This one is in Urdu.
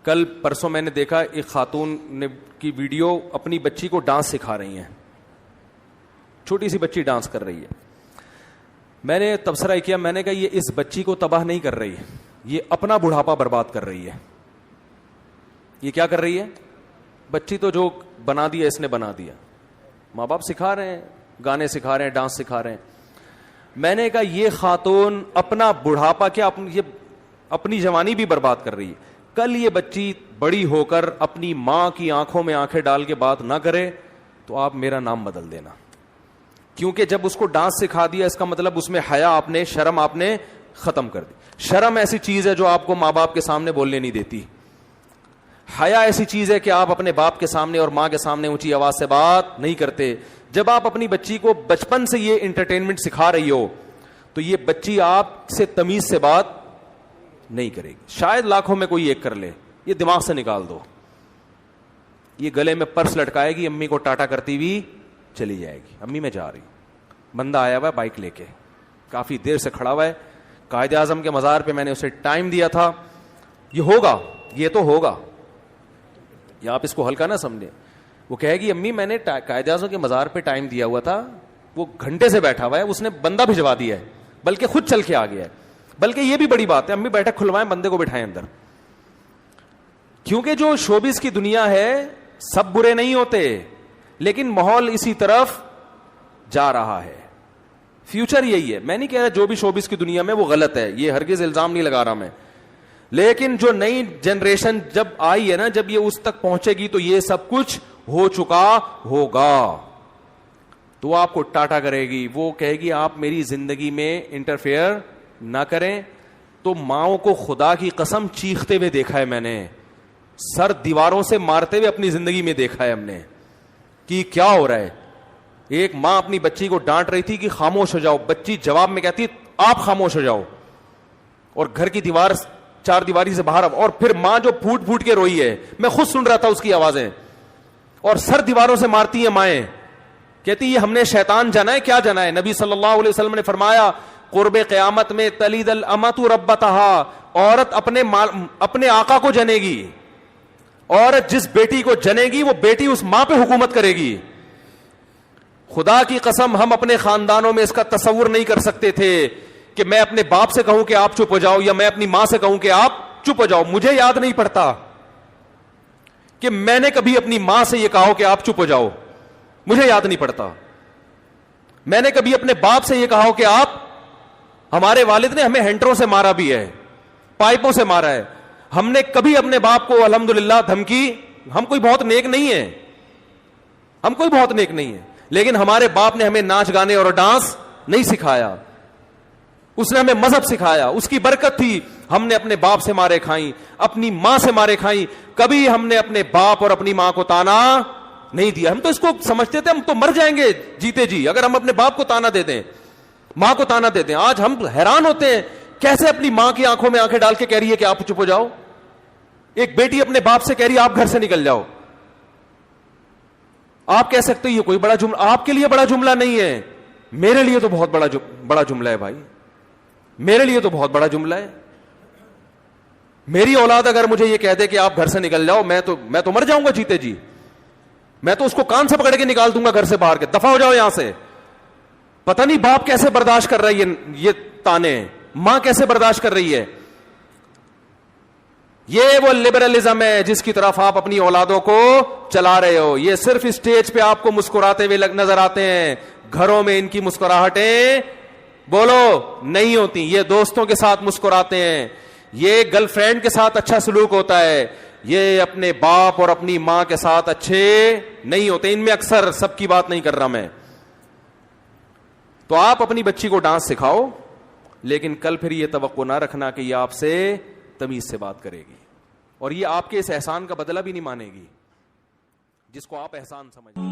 کل پرسوں میں نے دیکھا ایک خاتون نے کی ویڈیو، اپنی بچی کو ڈانس سکھا رہی ہیں، چھوٹی سی بچی ڈانس کر رہی ہے. میں نے تبصرہ کیا، میں نے کہا یہ اس بچی کو تباہ نہیں کر رہی، یہ اپنا بڑھاپا برباد کر رہی ہے. یہ کیا کر رہی ہے؟ بچی تو جو بنا دیا اس نے بنا دیا. ماں باپ سکھا رہے ہیں، گانے سکھا رہے ہیں، ڈانس سکھا رہے ہیں. میں نے کہا یہ خاتون اپنا بڑھاپا کیا یہ اپنی جوانی بھی برباد کر رہی ہے. کل یہ بچی بڑی ہو کر اپنی ماں کی آنکھوں میں آنکھیں ڈال کے بات نہ کرے تو آپ میرا نام بدل دینا، کیونکہ جب اس کو ڈانس سکھا دیا اس کا مطلب اس میں حیا آپ نے، شرم آپ نے ختم کر دی. شرم ایسی چیز ہے جو آپ کو ماں باپ کے سامنے بولنے نہیں دیتی. حیا ایسی چیز ہے کہ آپ اپنے باپ کے سامنے اور ماں کے سامنے اونچی آواز سے بات نہیں کرتے. جب آپ اپنی بچی کو بچپن سے یہ انٹرٹینمنٹ سکھا رہی ہو تو یہ بچی آپ سے تمیز سے بات نہیں کرے گی. شاید لاکھوں میں کوئی ایک کر لے، یہ دماغ سے نکال دو. یہ گلے میں پرس لٹکائے گی، امی کو ٹاٹا کرتی ہوئی چلی جائے گی، امی میں جا رہی ہوں. بندہ آیا ہوا ہے بائک لے کے، کافی دیر سے کھڑا ہوا ہے. قائد اعظم کے مزار پہ میں نے اسے ٹائم دیا تھا، یہ ہوگا، یہ تو ہوگا، یا آپ اس کو ہلکا نہ سمجھیں. وہ کہے گی امی میں نے قائد اعظم کے مزار پہ ٹائم دیا ہوا تھا، وہ گھنٹے سے بیٹھا ہوا ہے، اس نے بندہ بھجوا دیا ہے، بلکہ خود چل کے آ گیا ہے. بلکہ یہ بھی بڑی بات ہے، امی بیٹھک کھلوائیں، بندے کو بٹھائیں اندر. کیونکہ جو شوبز کی دنیا ہے سب برے نہیں ہوتے، لیکن ماحول اسی طرف جا رہا ہے. فیوچر یہی ہے. میں نہیں کہہ رہا جو بھی شوبز کی دنیا میں وہ غلط ہے، یہ ہرگز الزام نہیں لگا رہا میں، لیکن جو نئی جنریشن جب آئی ہے نا، جب یہ اس تک پہنچے گی تو یہ سب کچھ ہو چکا ہوگا. تو آپ کو ٹاٹا کرے گی، وہ کہے گی آپ میری زندگی میں انٹرفیئر نہ کریں. تو ماؤں کو خدا کی قسم چیختے ہوئے دیکھا ہے میں نے، سر دیواروں سے مارتے ہوئے اپنی زندگی میں دیکھا ہے ہم نے کہ کیا ہو رہا ہے. ایک ماں اپنی بچی کو ڈانٹ رہی تھی کہ خاموش ہو جاؤ، بچی جواب میں کہتی آپ خاموش ہو جاؤ، اور گھر کی دیوار چار دیواری سے باہر، اور پھر ماں جو پھوٹ پھوٹ کے روئی ہے، میں خود سن رہا تھا اس کی آوازیں، اور سر دیواروں سے مارتی ہیں مائیں، کہتی یہ ہم نے شیطان جانا ہے، کیا جانا ہے. نبی صلی اللہ علیہ وسلم نے فرمایا قرب قیامت میں تلید الامۃ ربتہا، عورت اپنے آقا کو جنے گی. عورت جس بیٹی کو جنے گی وہ بیٹی اس ماں پہ حکومت کرے گی. خدا کی قسم ہم اپنے خاندانوں میں اس کا تصور نہیں کر سکتے تھے کہ میں اپنے باپ سے کہوں کہ آپ چپ ہو جاؤ، یا میں اپنی ماں سے کہوں کہ آپ چپ ہو جاؤ. مجھے یاد نہیں پڑتا کہ میں نے کبھی اپنی ماں سے یہ کہا کہ آپ چپ ہو جاؤ، مجھے یاد نہیں پڑتا. میں نے کبھی اپنے باپ سے یہ کہا کہ آپ، ہمارے والد نے ہمیں ہینٹروں سے مارا بھی ہے، پائپوں سے مارا ہے، ہم نے کبھی اپنے باپ کو الحمدللہ دھمکی، ہم کوئی بہت نیک نہیں ہیں، ہم کوئی بہت نیک نہیں ہیں، لیکن ہمارے باپ نے ہمیں ناچ گانے اور ڈانس نہیں سکھایا، اس نے ہمیں مذہب سکھایا، اس کی برکت تھی. ہم نے اپنے باپ سے مارے کھائیں، اپنی ماں سے مارے کھائیں، کبھی ہم نے اپنے باپ اور اپنی ماں کو تانا نہیں دیا. ہم تو اس کو سمجھتے تھے ہم تو مر جائیں گے جیتے جی اگر ہم اپنے باپ کو تانا دے دیں، ماں کو تانا دے دیں. آج ہم حیران ہوتے ہیں کیسے اپنی ماں کی آنکھوں میں آنکھیں ڈال کے کہہ رہی ہے کہ آپ چپ ہو جاؤ. ایک بیٹی اپنے باپ سے کہہ رہی ہے آپ گھر سے نکل جاؤ. آپ کہہ سکتے یہ کوئی بڑا جملہ، آپ کے لیے بڑا جملہ نہیں ہے، میرے لیے تو بہت بڑا جملہ ہے بھائی، میرے لیے تو بہت بڑا جملہ ہے. میری اولاد اگر مجھے یہ کہہ دے کہ آپ گھر سے نکل جاؤ، میں تو مر جاؤں گا جیتے جی. میں تو اس کو کان سے پکڑ کے نکال دوں گا گھر سے باہر کے، دفع ہو جاؤ یہاں سے. پتہ نہیں باپ کیسے برداشت کر رہی ہے یہ تانے، ماں کیسے برداشت کر رہی ہے. یہ وہ لبرلزم ہے جس کی طرف آپ اپنی اولادوں کو چلا رہے ہو. یہ صرف اسٹیج پہ آپ کو مسکراتے ہوئے نظر آتے ہیں، گھروں میں ان کی مسکراہٹیں بولو نہیں ہوتی. یہ دوستوں کے ساتھ مسکراتے ہیں، یہ گرل فرینڈ کے ساتھ اچھا سلوک ہوتا ہے، یہ اپنے باپ اور اپنی ماں کے ساتھ اچھے نہیں ہوتے. ان میں اکثر سب کی بات نہیں کر رہا میں. تو آپ اپنی بچی کو ڈانس سکھاؤ، لیکن کل پھر یہ توقع نہ رکھنا کہ یہ آپ سے تمیز سے بات کرے گی، اور یہ آپ کے اس احسان کا بدلہ بھی نہیں مانے گی جس کو آپ احسان سمجھیں.